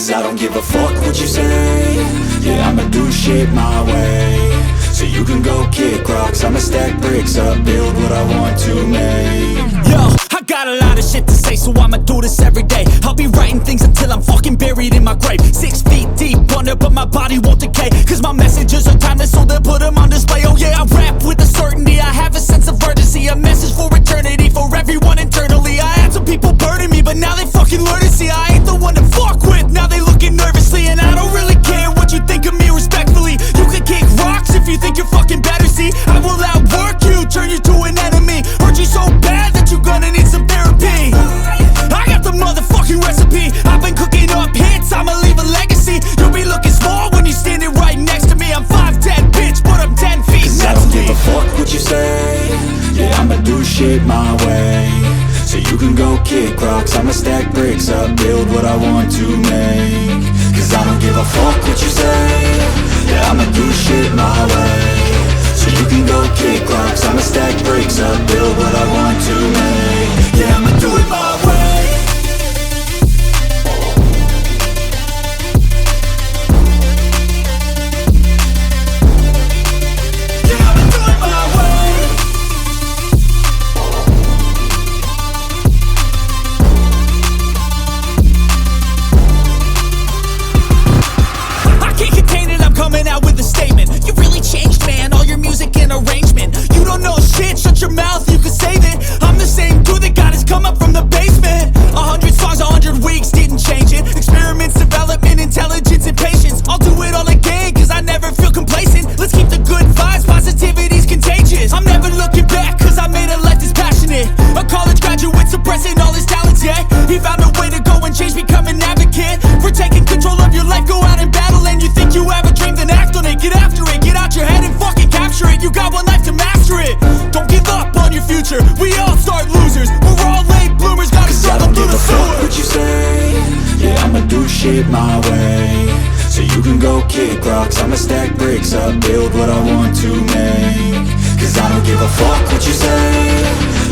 Cause I don't give a fuck what you say. Yeah, I'ma do shit my way. So you can go kick rocks, I'ma stack bricks up, build what I want to make. Yo, I got a lot of shit to say, so I'ma do this every day. I'll be writing things until I'm fucking buried in my grave. 6 feet deep under, but my body won't decay. Cause my messages are timeless, so they'll put them on display. Oh yeah, I rap with a certainty, I have a sense of urgency. A message for eternity, for everyone internally. I had some people burning me, but now they fucking learn to see I ain't the one to fuck with, now they looking nervously. And I don't really care what you think of me, respectfully. You can kick rocks if you think you're fucking better, see. I will outwork you, turn you to an enemy. Hurt you so bad that you're gonna need some therapy. I got the motherfucking recipe, I've been cooking up hits, I'ma leave a legacy. You'll be looking small when you're standing right next to me. I'm 5'10", bitch, but I'm 10 feet Cause next I don't to me. give a fuck what you say. Yeah, I'ma do shit my way. So you can go kick rocks, I'ma stack bricks up, build what I want to make. Cause I don't give a fuck what you say. Yeah, I'ma do shit my way. So you can go kick rocks, I'ma stack bricks up, build what I want to make. Yeah, I'ma do it my way. Coming out with a statement. You really changed, man, all your music and arrangement. You don't know shit, shut your mouth, you can save it. I'm the same dude that got his come up from the basement. 100 songs, 100 weeks, didn't change it. Experiments, development, intelligence, and patience. I'll do it all again, cause I never feel complacent. Let's keep the good vibes, positivity's contagious. I'm never looking back, cause I made a life that's passionate. A college graduate suppressing all his talents, yeah. He found a way to go and change, become an advocate. For taking control of your life, go out and battle. And you think you have a dream, then act on it. Get after it, get out your head and fucking capture it. You got one life to master it. Don't give up on your future, we all start losers. We're all late bloomers, gotta struggle through the sewer. What you say? Yeah, I'ma do shit my way. So you can go kick rocks, I'ma stack bricks up, build what I want to make. Cause I don't give a fuck what you say.